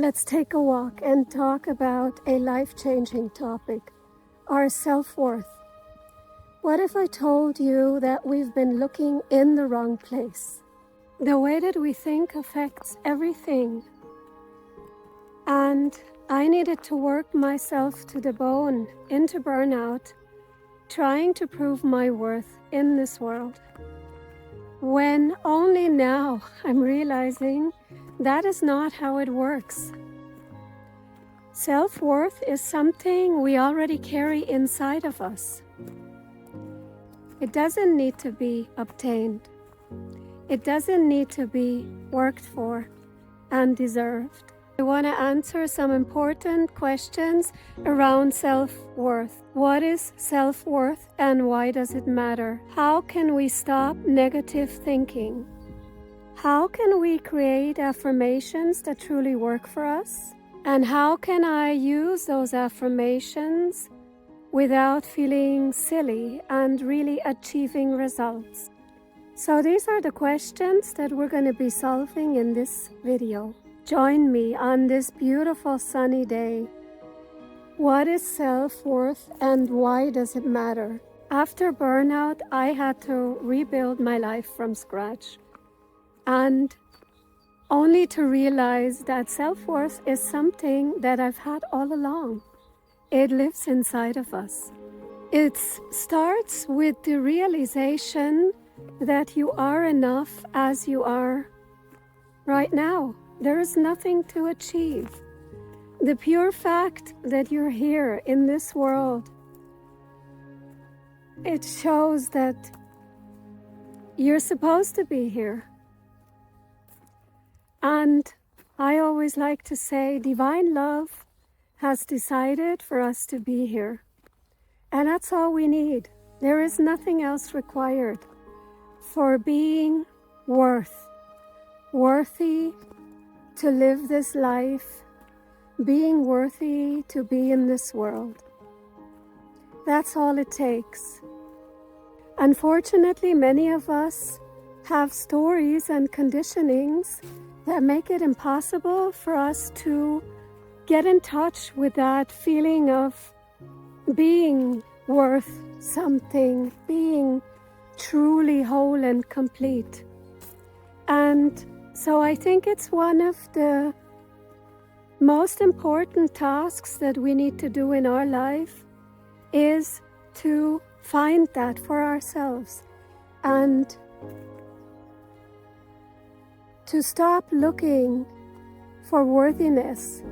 let's take a walk and talk about a life-changing topic, our self-worth. What if I told you that we've been looking in the wrong place? The way that we think affects everything. And I needed to work myself to the bone, into burnout, trying to prove my worth in this world. When only now I'm realizing that is not how it works. Self-worth is something we already carry inside of us. It doesn't need to be obtained. It doesn't need to be worked for and deserved. I want to answer some important questions around self-worth. What is self-worth and why does it matter? How can we stop negative thinking? How can we create affirmations that truly work for us? And how can I use those affirmations without feeling silly and really achieving results? So these are the questions that we're going to be solving in this video. Join me on this beautiful sunny day. What is self-worth and why does it matter? After burnout, I had to rebuild my life from scratch. And only to realize that self-worth is something that I've had all along. It lives inside of us. It starts with the realization that you are enough as you are right now. There is nothing to achieve. The pure fact that you're here in this world, it shows that you're supposed to be here. And I always like to say, divine love has decided for us to be here. And that's all we need. There is nothing else required for being worthy to live this life, being worthy to be in this world. That's all it takes. Unfortunately, many of us have stories and conditionings that make it impossible for us to get in touch with that feeling of being worth something, being truly whole and complete. And so I think it's one of the most important tasks that we need to do in our life is to find that for ourselves and to stop looking for worthiness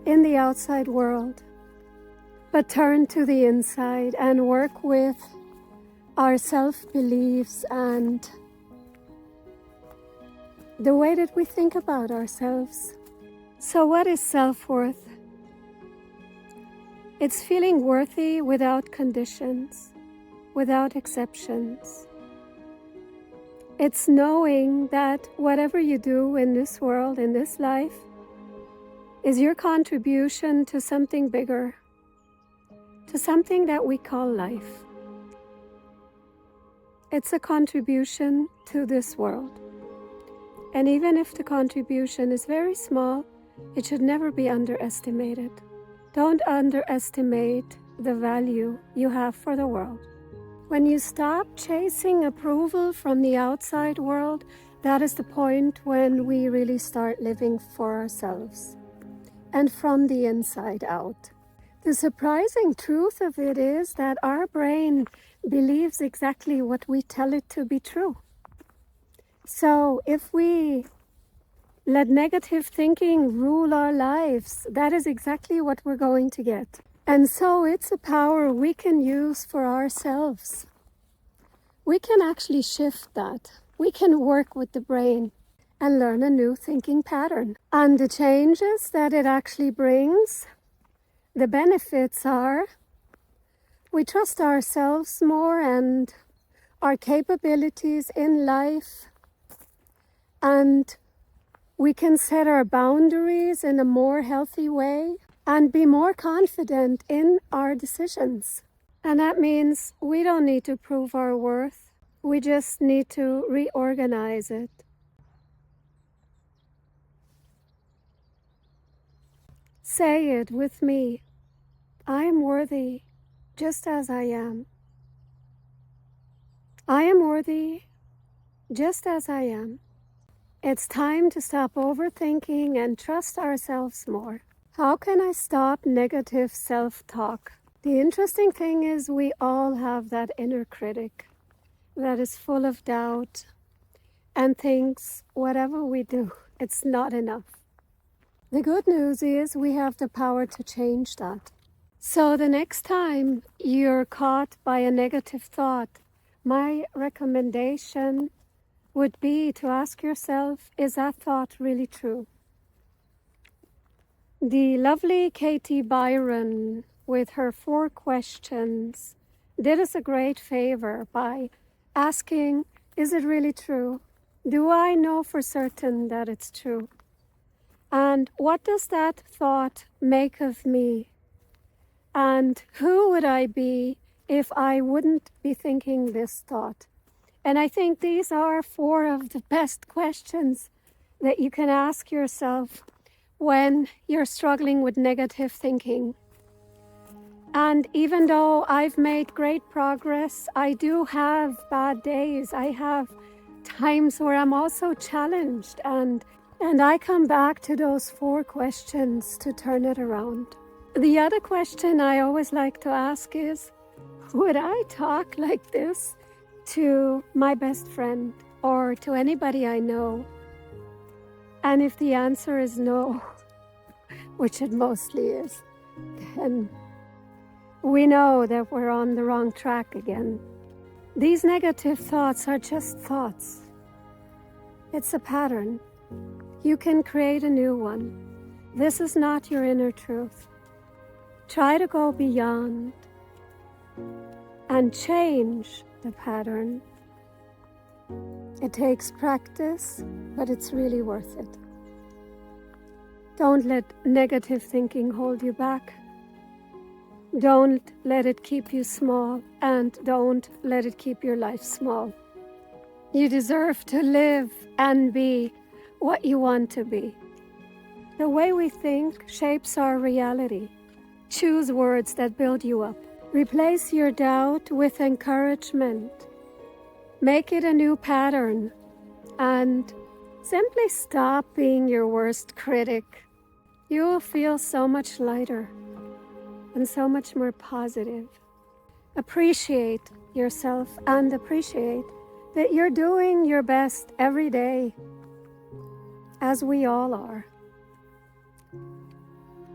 in the outside world, but turn to the inside and work with our self-beliefs and the way that we think about ourselves. So what is self-worth? It's feeling worthy without conditions, without exceptions. It's knowing that whatever you do in this world, in this life, is your contribution to something bigger, to something that we call life. It's a contribution to this world. And even if the contribution is very small, it should never be underestimated. Don't underestimate the value you have for the world. When you stop chasing approval from the outside world, that is the point when we really start living for ourselves and from the inside out. The surprising truth of it is that our brain believes exactly what we tell it to be true. So if we let negative thinking rule our lives, that is exactly what we're going to get. And so it's a power we can use for ourselves. We can actually shift that. We can work with the brain and learn a new thinking pattern. And the changes that it actually brings, the benefits are, we trust ourselves more and our capabilities in life, and we can set our boundaries in a more healthy way and be more confident in our decisions. And that means we don't need to prove our worth. We just need to reorganize it. Say it with me. I am worthy just as I am. I am worthy just as I am. It's time to stop overthinking and trust ourselves more. How can I stop negative self-talk? The interesting thing is we all have that inner critic that is full of doubt and thinks whatever we do, it's not enough. The good news is we have the power to change that. So the next time you're caught by a negative thought, my recommendation would be to ask yourself, is that thought really true? The lovely Katie Byron, with her 4 questions, did us a great favor by asking, is it really true? Do I know for certain that it's true? And what does that thought make of me? And who would I be if I wouldn't be thinking this thought? And I think these are 4 of the best questions that you can ask yourself when you're struggling with negative thinking. And even though I've made great progress, I do have bad days. I have times where I'm also challenged, and I come back to those 4 questions to turn it around. The other question I always like to ask is, would I talk like this to my best friend or to anybody I know? And if the answer is no, which it mostly is, then we know that we're on the wrong track again. These negative thoughts are just thoughts. It's a pattern. You can create a new one. This is not your inner truth. Try to go beyond and change the pattern. It takes practice, but it's really worth it. Don't let negative thinking hold you back. Don't let it keep you small, and don't let it keep your life small. You deserve to live and be what you want to be. The way we think shapes our reality. Choose words that build you up. Replace your doubt with encouragement. Make it a new pattern, and simply stop being your worst critic. You will feel so much lighter and so much more positive. Appreciate yourself and appreciate that you're doing your best every day, as we all are.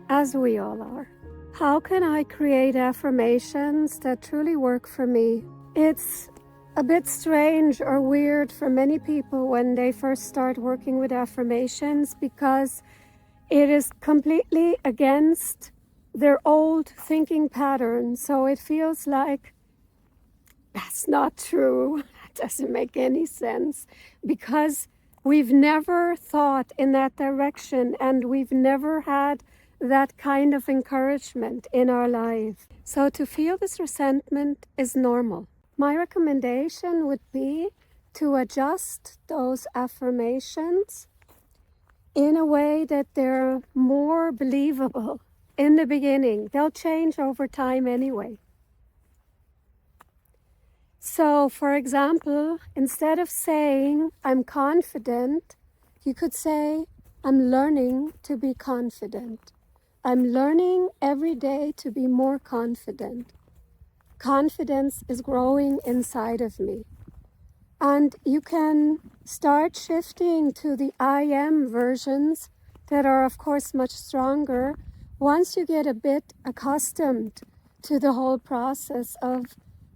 As we all are. How can I create affirmations that truly work for me? It's a bit strange or weird for many people when they first start working with affirmations, because it is completely against their old thinking pattern. So it feels like that's not true. That doesn't make any sense, because we've never thought in that direction, and we've never had that kind of encouragement in our life. So to feel this resentment is normal. My recommendation would be to adjust those affirmations in a way that they're more believable in the beginning. They'll change over time anyway. So, for example, instead of saying, I'm confident, you could say, I'm learning to be confident. I'm learning every day to be more confident. Confidence is growing inside of me. And you can start shifting to the I am versions that are, of course, much stronger once you get a bit accustomed to the whole process of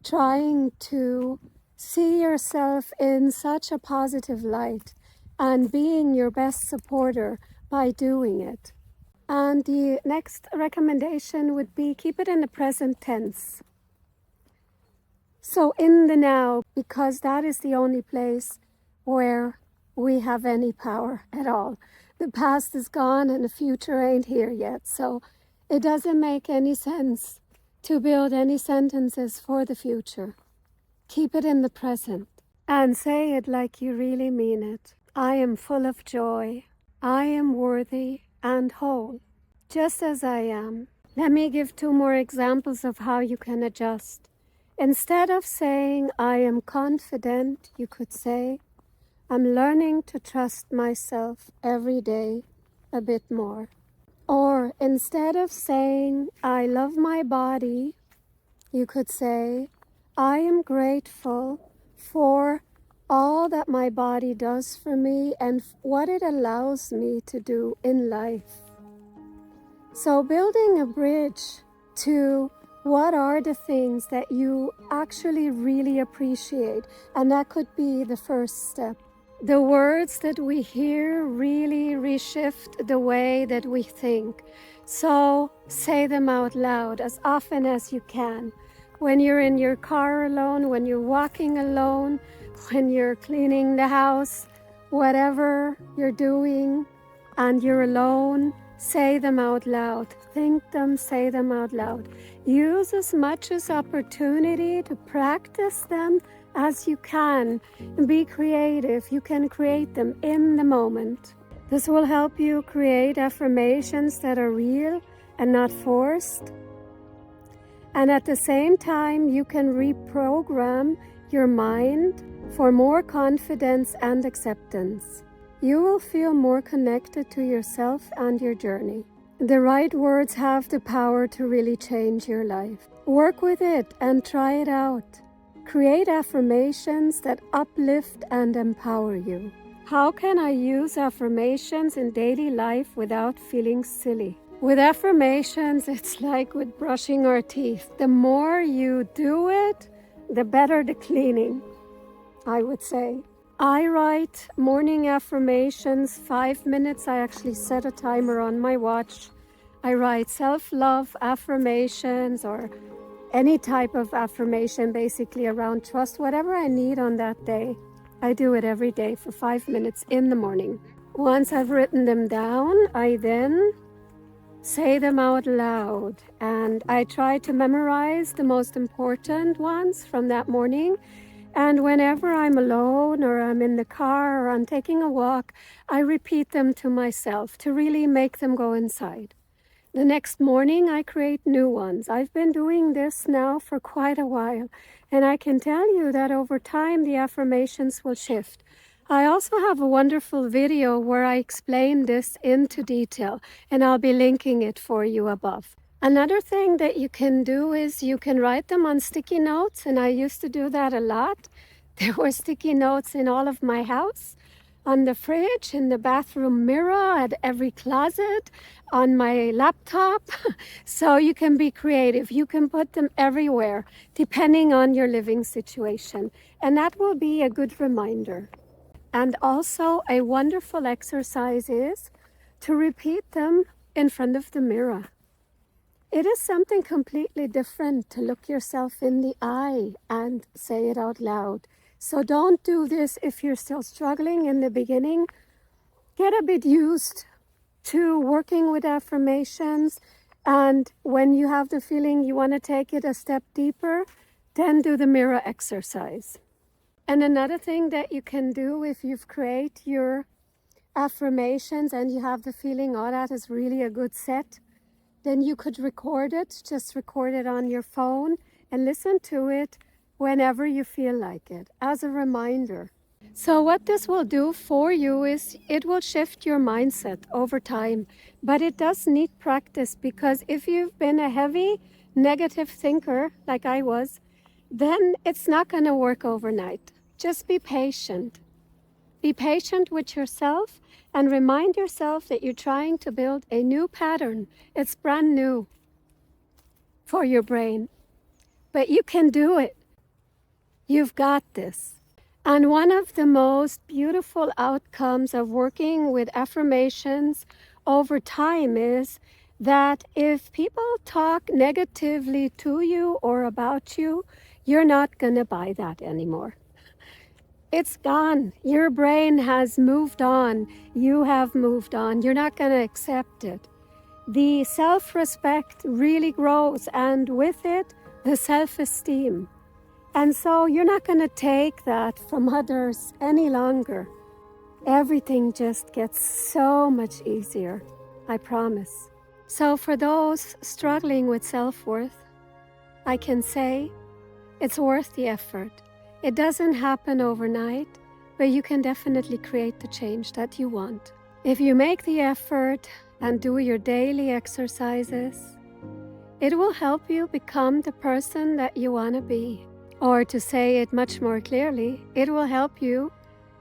trying to see yourself in such a positive light and being your best supporter by doing it. And the next recommendation would be keep it in the present tense. So in the now, because that is the only place where we have any power at all. The past is gone and the future ain't here yet. So it doesn't make any sense to build any sentences for the future. Keep it in the present and say it like you really mean it. I am full of joy. I am worthy and whole. just as I am. Let me give 2 more examples of how you can adjust. Instead of saying, I am confident, you could say, I'm learning to trust myself every day a bit more. Or instead of saying, I love my body, you could say, I am grateful for all that my body does for me and what it allows me to do in life. So building a bridge to what are the things that you actually really appreciate, and that could be the first step. The words that we hear really reshift the way that we think. So say them out loud as often as you can. When you're in your car alone, when you're walking alone, when you're cleaning the house, whatever you're doing and you're alone, say them out loud. Think them, say them out loud. Use as much as opportunity to practice them as you can. Be creative. You can create them in the moment. This will help you create affirmations that are real and not forced. And at the same time, you can reprogram your mind for more confidence and acceptance. You will feel more connected to yourself and your journey. The right words have the power to really change your life. Work with it and try it out. Create affirmations that uplift and empower you. How can I use affirmations in daily life without feeling silly? With affirmations, it's like with brushing our teeth. The more you do it, the better the cleaning, I would say. I write morning affirmations, 5 minutes. I actually set a timer on my watch. I write self-love affirmations or any type of affirmation basically around trust, whatever I need on that day. I do it every day for 5 minutes in the morning. Once I've written them down, I then say them out loud, and I try to memorize the most important ones from that morning. And whenever I'm alone or I'm in the car or I'm taking a walk, I repeat them to myself to really make them go inside. The next morning, I create new ones. I've been doing this now for quite a while, and I can tell you that over time, the affirmations will shift. I also have a wonderful video where I explain this into detail, and I'll be linking it for you above. Another thing that you can do is you can write them on sticky notes, and I used to do that a lot. There were sticky notes in all of my house, on the fridge, in the bathroom mirror, at every closet, on my laptop. So you can be creative. You can put them everywhere, depending on your living situation. And that will be a good reminder. And also a wonderful exercise is to repeat them in front of the mirror. It is something completely different to look yourself in the eye and say it out loud. So don't do this if you're still struggling in the beginning. Get a bit used to working with affirmations, and when you have the feeling you want to take it a step deeper, then do the mirror exercise. And another thing that you can do if you've created your affirmations and you have the feeling, oh, that is really a good set, then you could record it. Just record it on your phone and listen to it whenever you feel like it, as a reminder. So what this will do for you is it will shift your mindset over time, but it does need practice, because if you've been a heavy negative thinker like I was, then it's not going to work overnight. Just be patient. Be patient with yourself and remind yourself that you're trying to build a new pattern. It's brand new for your brain, but you can do it. You've got this. And one of the most beautiful outcomes of working with affirmations over time is that if people talk negatively to you or about you, you're not going to buy that anymore. It's gone. Your brain has moved on. You have moved on. You're not going to accept it. The self-respect really grows, and with it, the self-esteem. And so you're not going to take that from others any longer. Everything just gets so much easier, I promise. So for those struggling with self-worth, I can say it's worth the effort. It doesn't happen overnight, but you can definitely create the change that you want. If you make the effort and do your daily exercises, it will help you become the person that you want to be. Or to say it much more clearly, it will help you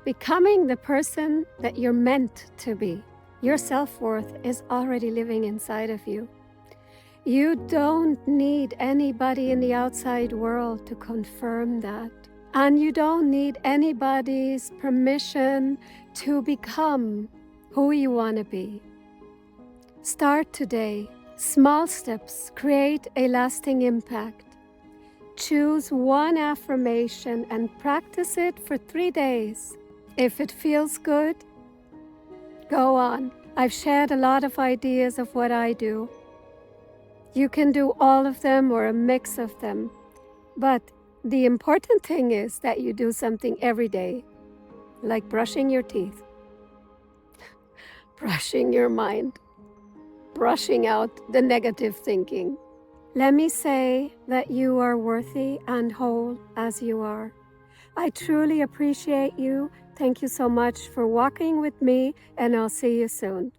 becoming the person that you're meant to be. Your self-worth is already living inside of you. You don't need anybody in the outside world to confirm that. And you don't need anybody's permission to become who you want to be. Start today. Small steps create a lasting impact. Choose one affirmation and practice it for 3 days. If it feels good, go on. I've shared a lot of ideas of what I do. You can do all of them or a mix of them. But the important thing is that you do something every day, like brushing your teeth, brushing your mind, brushing out the negative thinking. Let me say that you are worthy and whole as you are. I truly appreciate you. Thank you so much for walking with me, and I'll see you soon.